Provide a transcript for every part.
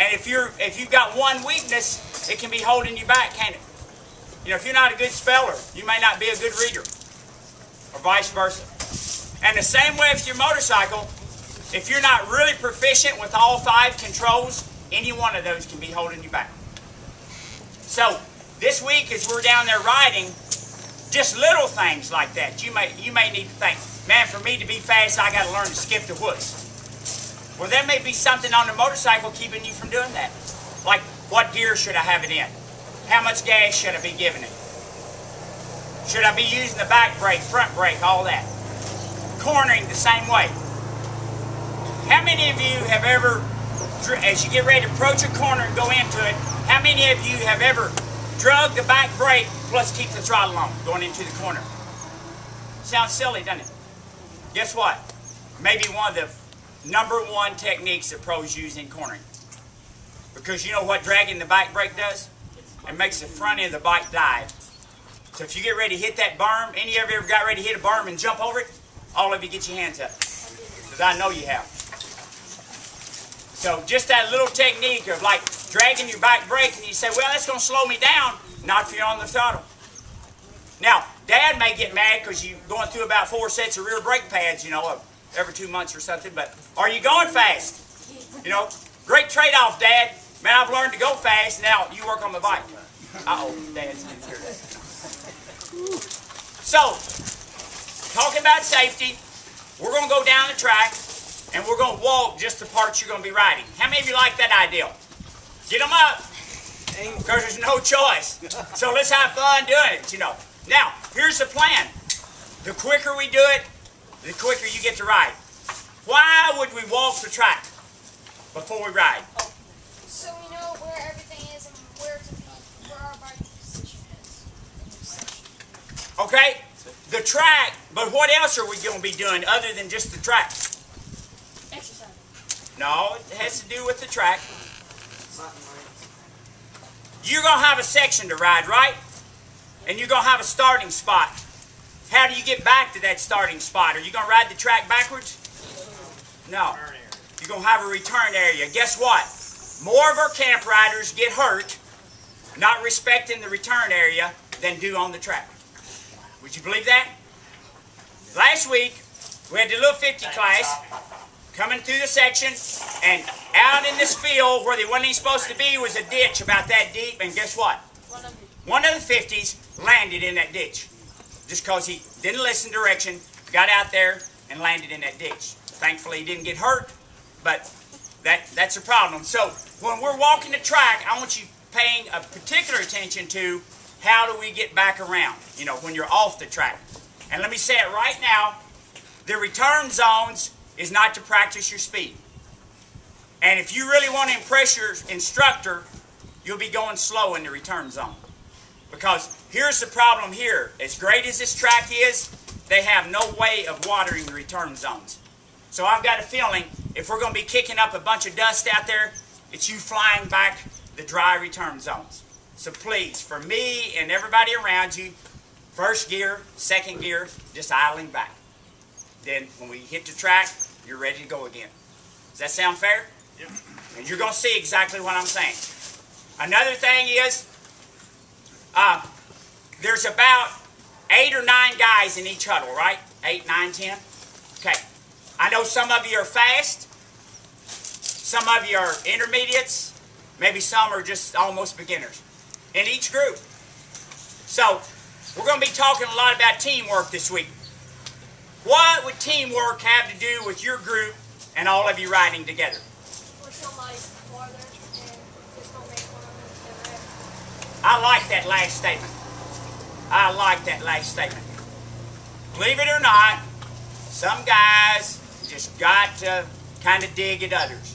And if you've got one weakness, it can be holding you back, can't it? You know, if you're not a good speller, you may not be a good reader, or vice versa. And the same way with your motorcycle, if you're not really proficient with all 5 controls, any one of those can be holding you back. So this week, as we're down there riding, just little things like that. You may need to think, man, for me to be fast, I got to learn to skip the whoops. Well, there may be something on the motorcycle keeping you from doing that. Like, what gear should I have it in? How much gas should I be giving it? Should I be using the back brake, front brake, all that? Cornering the same way. How many of you have ever, as you get ready to approach a corner and go into it, how many of you have ever drug the back brake plus keep the throttle on going into the corner? Sounds silly, doesn't it? Guess what? Maybe one of the #1 techniques that pros use in cornering. Because you know what dragging the back brake does? It makes the front end of the bike dive. So if you get ready to hit that berm, any of you ever got ready to hit a berm and jump over it? All of you get your hands up. Because I know you have. So just that little technique of like dragging your back brake and you say, well, that's going to slow me down. Not if you're on the throttle. Now, Dad may get mad because you're going through about 4 sets of rear brake pads, you know, every 2 months or something. But are you going fast? You know, great trade-off, Dad. Man, I've learned to go fast. Now you work on the bike. Uh-oh, Dad's didn't hear that. So, talking about safety, we're going to go down the track and we're going to walk just the parts you're going to be riding. How many of you like that idea? Get them up, because there's no choice. So let's have fun doing it, you know. Now, here's the plan. The quicker we do it, the quicker you get to ride. Why would we walk the track before we ride? So we know where everything is and where our bike position is. Okay, the track, but what else are we going to be doing other than just the track? Exercise. No, it has to do with the track. You're going to have a section to ride, right? And you're going to have a starting spot. How do you get back to that starting spot? Are you going to ride the track backwards? No. You're going to have a return area. Guess what? More of our camp riders get hurt not respecting the return area than do on the track. Would you believe that? Last week, we had the little 50 class coming through the section, and out in this field where they wasn't even supposed to be was a ditch about that deep, and guess what? One of the 50s landed in that ditch just because he didn't listen to direction, got out there, and landed in that ditch. Thankfully, he didn't get hurt, but that's a problem. So when we're walking the track, I want you paying a particular attention to how do we get back around, you know, when you're off the track. And let me say it right now, the return zones is not to practice your speed. And if you really want to impress your instructor, you'll be going slow in the return zone. Because here's the problem here. As great as this track is, they have no way of watering the return zones. So I've got a feeling if we're going to be kicking up a bunch of dust out there, it's you flying back the dry return zones. So please, for me and everybody around you, first gear, second gear, just idling back. Then when we hit the track, you're ready to go again. Does that sound fair? Yep. And you're going to see exactly what I'm saying. Another thing is, there's about 8 or 9 guys in each huddle, right? 8, 9, 10? Okay. I know some of you are fast. Some of you are intermediates. Maybe some are just almost beginners in each group. So, we're going to be talking a lot about teamwork this week. What would teamwork have to do with your group and all of you riding together? I like that last statement. I like that last statement. Believe it or not, some guys just got to kind of dig at others.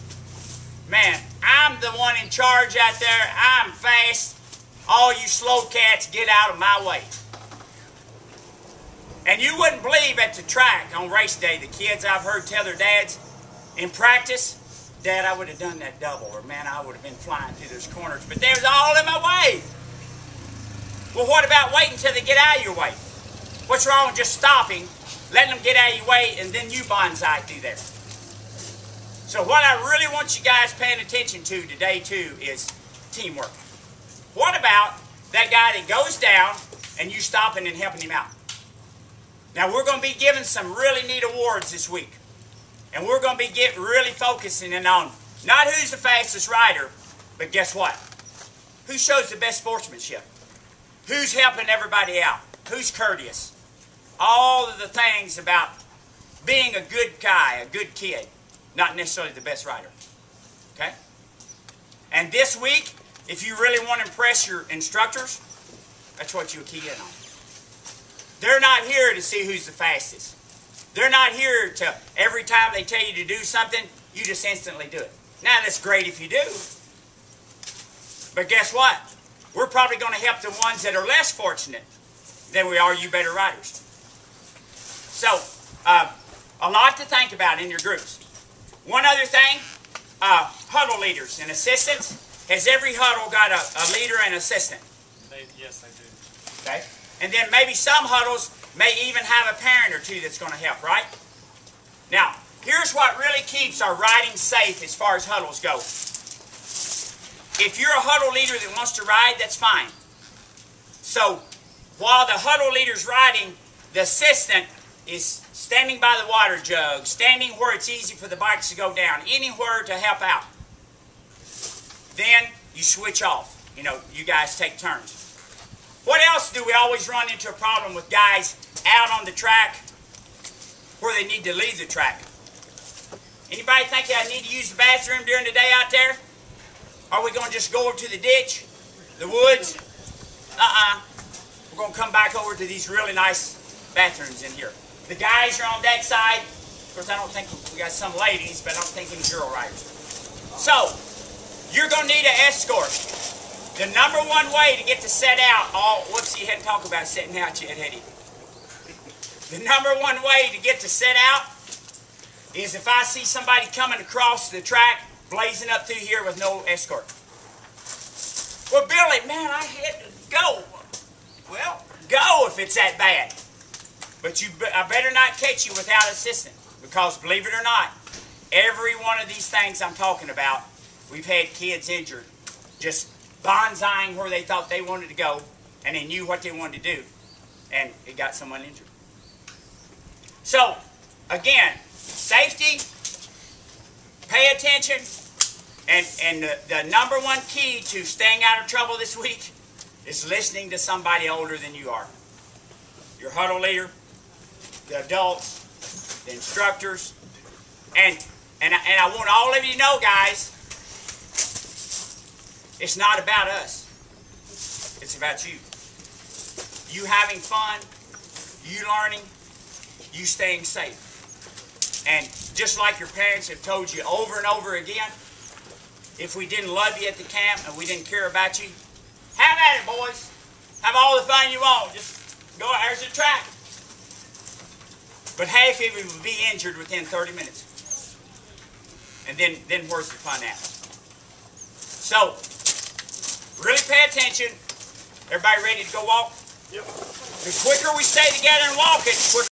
Man, I'm the one in charge out there. I'm fast. All you slow cats, get out of my way. And you wouldn't believe at the track on race day, the kids I've heard tell their dads in practice, Dad, I would have done that double, or man, I would have been flying through those corners, but they was all in my way. Well, what about waiting until they get out of your way? What's wrong with just stopping, letting them get out of your way, and then you bonsai through there? So what I really want you guys paying attention to today too is teamwork. What about that guy that goes down and you stopping and helping him out? Now we're going to be giving some really neat awards this week. And we're going to be really focusing in on not who's the fastest rider, but guess what? Who shows the best sportsmanship? Who's helping everybody out? Who's courteous? All of the things about being a good guy, a good kid, not necessarily the best rider. Okay? And this week, if you really want to impress your instructors, that's what you'll key in on. They're not here to see who's the fastest. They're not here to, every time they tell you to do something, you just instantly do it. Now, that's great if you do. But guess what? We're probably going to help the ones that are less fortunate than we are you better riders. So, a lot to think about in your groups. One other thing, huddle leaders and assistants. Has every huddle got a leader and assistant? Yes, they do. Okay. And then maybe some huddles may even have a parent or two that's going to help, right? Now, here's what really keeps our riding safe as far as huddles go. If you're a huddle leader that wants to ride, that's fine. So, while the huddle leader's riding, the assistant is standing by the water jug, standing where it's easy for the bikes to go down, anywhere to help out. Then you switch off. You know, you guys take turns. What else do we always run into a problem with guys out on the track where they need to leave the track? Anybody think I need to use the bathroom during the day out there? Are we going to just go over to the ditch, the woods? We're going to come back over to these really nice bathrooms in here. The guys are on that side. Of course, I don't think we got some ladies, but I don't think any girl riders. So, you're going to need an escort. The number one way to get to set out, whoops, you hadn't talked about setting out yet, had he? The number one way to get to set out is if I see somebody coming across the track, blazing up through here with no escort. Well, Billy, man, I had to go. Well, go if it's that bad. But I better not catch you without assistance, because believe it or not, every one of these things I'm talking about, we've had kids injured, just bonsaiing where they thought they wanted to go, and they knew what they wanted to do, and it got someone injured. So, again, safety, pay attention, and the number one key to staying out of trouble this week is listening to somebody older than you are. Your huddle leader, the adults, the instructors, and I want all of you to know, guys, it's not about us. It's about you. You having fun, you learning, you staying safe. And just like your parents have told you over and over again, if we didn't love you at the camp and we didn't care about you, have at it, boys. Have all the fun you want. Just go, there's the track. But half of you will be injured within 30 minutes. And then where's the fun at? So, really pay attention. Everybody ready to go walk? Yep. The quicker we stay together and walk it, the quicker